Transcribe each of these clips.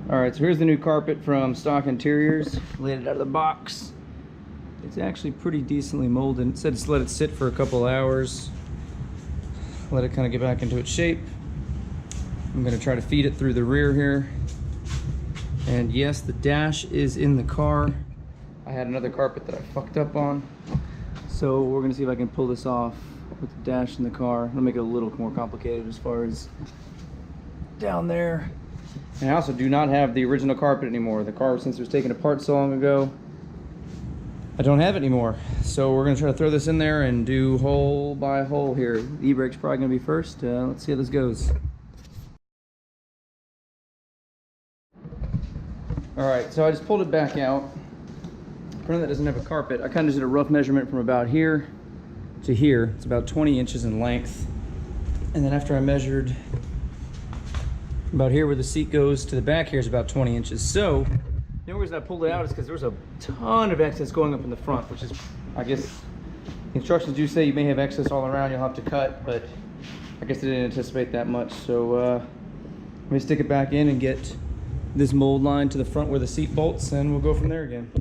Alright, so here's the new carpet from Stock Interiors. Laid it out of the box. It's actually pretty decently molded. It said just let it sit for a couple hours. Let it kind of get back into its shape. I'm going to try to feed it through the rear here. And yes, the dash is in the car. I had another carpet that I fucked up on. So we're going to see if I can pull this off with the dash in the car. It'll make it a little more complicated as far as down there. And I also do not have the original carpet anymore. The car, since it was taken apart so long ago, I don't have it anymore. So we're going to try to throw this in there and do hole by hole here. The e-brake's probably going to be first. Let's see how this goes. Alright, so I just pulled it back out. For that doesn't have a carpet, I kind of did a rough measurement from about here to here. It's about 20 inches in length. And then after I measured about here where the seat goes to the back here is about 20 inches. So the only reason I pulled it out is because there was a ton of excess going up in the front, which is, I guess, the instructions do say you may have excess all around, you'll have to cut, but I guess I didn't anticipate that much. So let me stick it back in and get this mold line to the front where the seat bolts, and we'll go from there again.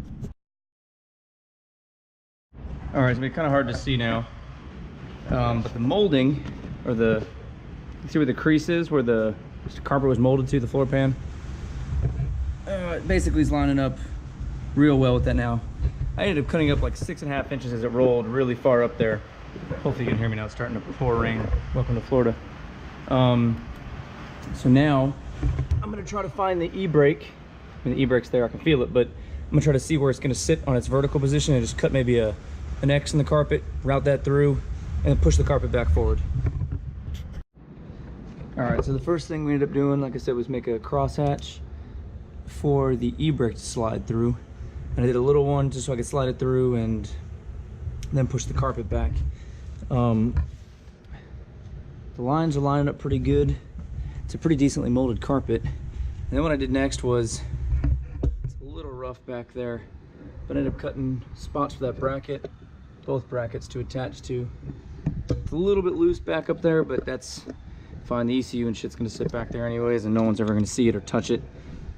All right, it's gonna be kind of hard to see now, but the molding, or the, you see where the crease is, where the carpet was molded to, the floor pan. It basically is lining up real well with that now. I ended up cutting up like 6.5 inches as it rolled really far up there. Hopefully you can hear me now. It's starting to pour rain. Welcome to Florida. So now I'm gonna try to find the e-brake. I mean, the e-brake's there, I can feel it, but I'm gonna try to see where it's gonna sit on its vertical position and just cut maybe an X in the carpet, route that through, and then push the carpet back forward. All right, so the first thing we ended up doing, like I said, was make a crosshatch for the e-brake to slide through. And I did a little one just so I could slide it through and then push the carpet back. The lines are lining up pretty good. It's a pretty decently molded carpet. And then what I did next was, it's a little rough back there, but I ended up cutting spots for that bracket, both brackets to attach to. It's a little bit loose back up there, but that's fine. The ECU and shit's gonna sit back there anyways, and no one's ever gonna see it or touch it.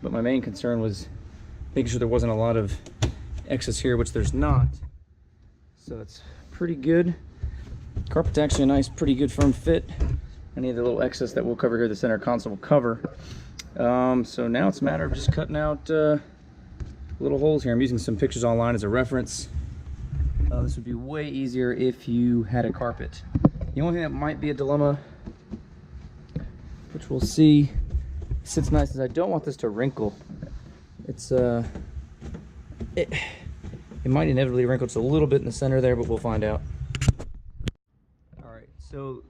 But my main concern was making sure there wasn't a lot of excess here, which there's not. So it's pretty good. Carpet's actually a nice, pretty good firm fit. Any of the little excess that we'll cover here, the center console will cover. So now it's a matter of just cutting out little holes here. I'm using some pictures online as a reference. This would be way easier if you had a carpet. The only thing that might be a dilemma, which we'll see, sits nice, is I don't want this to wrinkle. It's it might inevitably wrinkle just a little bit in the center there, but we'll find out. All right, so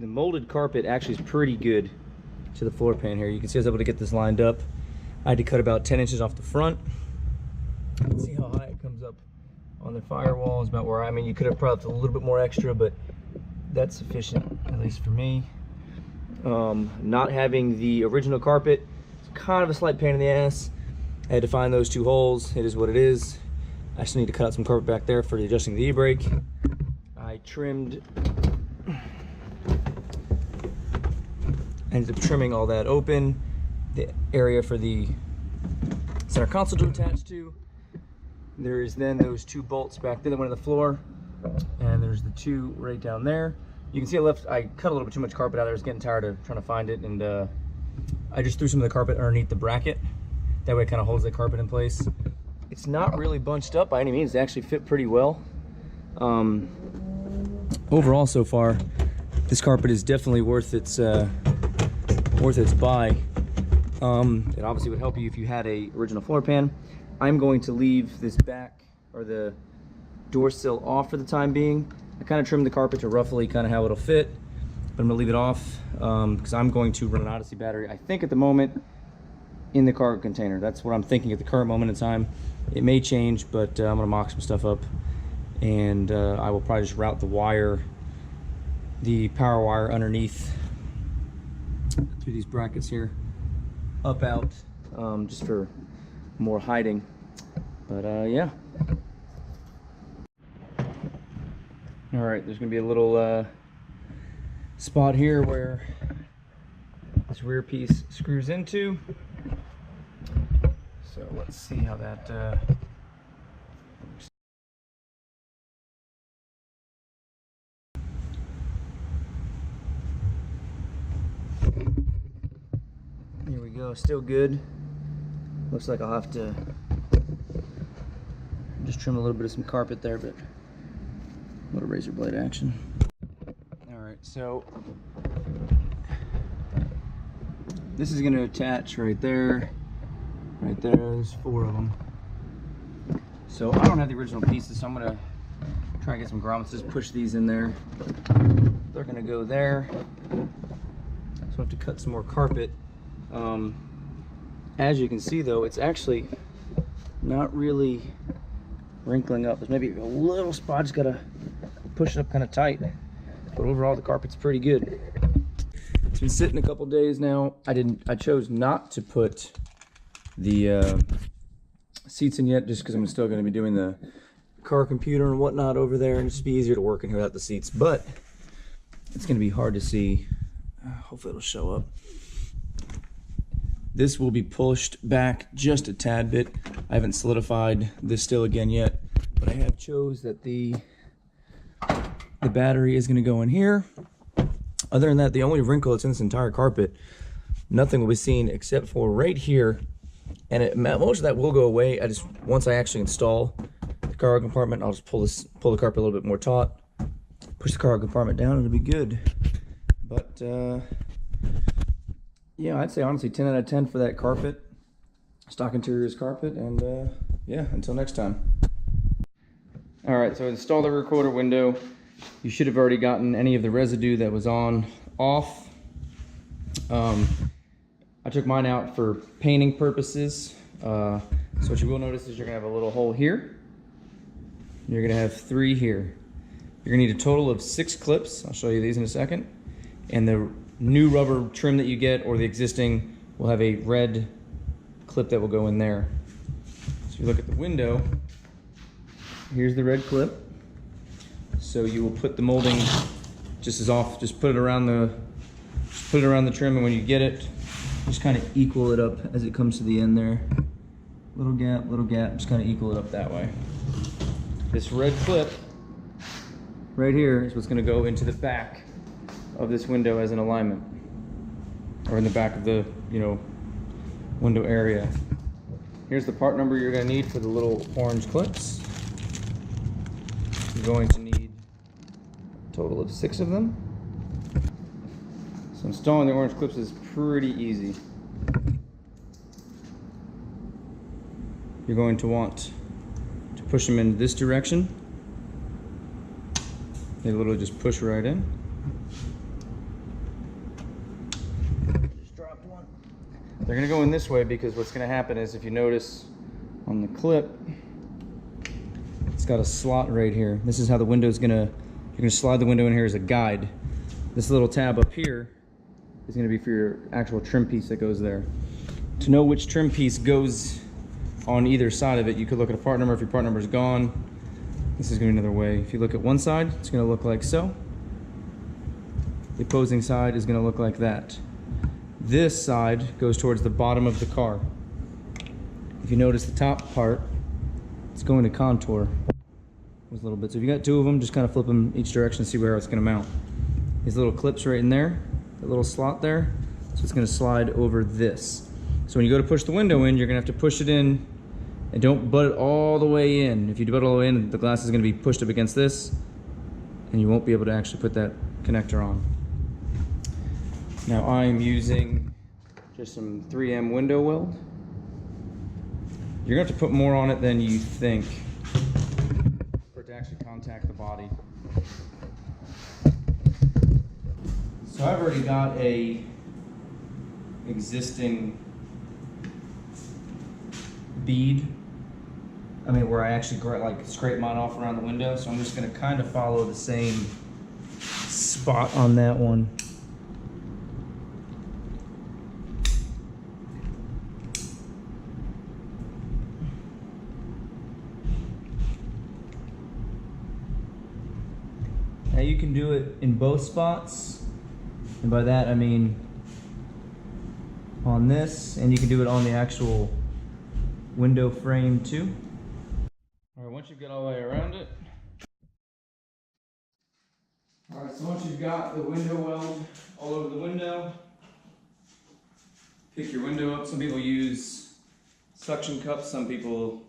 the molded carpet actually is pretty good to the floor pan here. You can see I was able to get this lined up. I had to cut about 10 inches off the front. Let's see how high it comes up on the firewall. Is about where I mean, you could have probably a little bit more extra, but that's sufficient, at least for me. Not having the original carpet, it's kind of a slight pain in the ass. I had to find those two holes. It is what it is. I still need to cut out some carpet back there for adjusting the e-brake. I ended up trimming all that open, the area for the center console to attach to. There is then those two bolts back there that went on the floor, and there's the two right down there. You can see I cut a little bit too much carpet out there. I was getting tired of trying to find it, and I just threw some of the carpet underneath the bracket. That way it kind of holds the carpet in place. It's not really bunched up by any means. It actually fit pretty well. Overall so far, this carpet is definitely worth its buy. It obviously would help you if you had a original floor pan. I'm going to leave this back, or the door sill, off for the time being. I kind of trimmed the carpet to roughly kind of how it'll fit, but I'm gonna leave it off because I'm going to run an Odyssey battery, I think at the moment, in the cargo container. That's what I'm thinking at the current moment in time. It may change, but I'm gonna mock some stuff up, and I will probably just route the power wire underneath through these brackets here, up out, just for more hiding. But yeah. All right, there's gonna be a little spot here where this rear piece screws into. So let's see how that here we go, still good. Looks like I'll have to just trim a little bit of some carpet there, but a little razor blade action. All right, so this is going to attach right there, right there. There's 4 of them. So I don't have the original pieces, so I'm going to try and get some grommets. Just push these in there. They're going to go there. So I have to cut some more carpet. As you can see, though, it's actually not really wrinkling up. There's maybe a little spot, just gotta push it up kind of tight. But overall, the carpet's pretty good. It's been sitting a couple days now. I chose not to put the seats in yet, just because I'm still going to be doing the car computer and whatnot over there, and it's just be easier to work in here without the seats. But it's going to be hard to see. Hopefully, it'll show up. This will be pushed back just a tad bit. I haven't solidified this still again yet, but I have chose that the battery is going to go in here. Other than that, the only wrinkle that's in this entire carpet, nothing will be seen except for right here, and most of that will go away. Once I actually install the cargo compartment, I'll just pull the carpet a little bit more taut, push the cargo compartment down, and it'll be good. But yeah, I'd say honestly 10 out of 10 for that carpet. Stock interiors carpet, and yeah, until next time. All right, so install the recorder window. You should have already gotten any of the residue that was off. I took mine out for painting purposes. So what you will notice is you're gonna have a little hole here. You're gonna have 3 here. You're gonna need a total of 6 clips. I'll show you these in a second. And the new rubber trim that you get, or the existing, will have a red clip that will go in there. So if you look at the window, here's the red clip. So you will put the molding just put it around the trim, and when you get it, just kind of equal it up as it comes to the end there. Little gap, just kind of equal it up that way. This red clip right here is what's going to go into the back of this window as an alignment, or in the back of the window area. Here's the part number you're going to need for the little orange clips. You're going to need a total of 6 of them. So installing the orange clips is pretty easy. You're going to want to push them in this direction. They literally just push right in. They're going to go in this way because what's going to happen is, if you notice on the clip, it's got a slot right here. This is how the window's going to, you're going to slide the window in here as a guide. This little tab up here is going to be for your actual trim piece that goes there. To know which trim piece goes on either side of it, you could look at a part number. If your part number is gone, this is going to be another way. If you look at one side, it's going to look like so. The opposing side is going to look like that. This side goes towards the bottom of the car. If you notice the top part, it's going to contour those little bits. So if you got 2 of them, just kind of flip them each direction and see where it's going to mount. These little clips right in there, the little slot there, so it's going to slide over this. So when you go to push the window in, you're going to have to push it in, and don't butt it all the way in. If you butt it all the way in, the glass is going to be pushed up against this, and you won't be able to actually put that connector on. Now I'm using just some 3M window weld. You're going to have to put more on it than you think for it to actually contact the body. So I've already got a existing bead, where I actually scrape mine off around the window, so I'm just going to kind of follow the same spot on that one. Now you can do it in both spots, and by that I mean on this, and you can do it on the actual window frame too. All right, once you've got all the way around it. All right, so once you've got the window weld all over the window, pick your window up. Some people use suction cups, some people,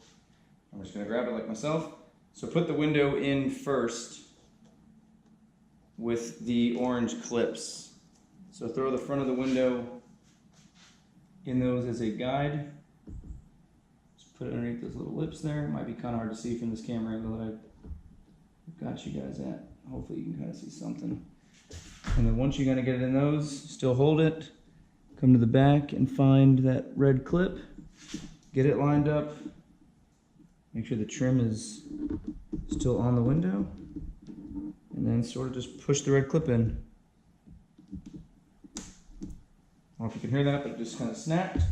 I'm just gonna grab it like myself. So put the window in first with the orange clips. So throw the front of the window in those as a guide. Just put it underneath those little lips there. It might be kind of hard to see from this camera angle that I've got you guys at. Hopefully you can kind of see something. And then once you kind of get it in those, still hold it, come to the back and find that red clip, get it lined up, make sure the trim is still on the window, and then sort of just push the red clip in. I don't know if you can hear that, but it just kind of snapped.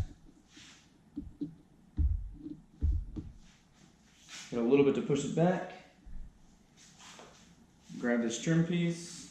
Get a little bit to push it back. Grab this trim piece.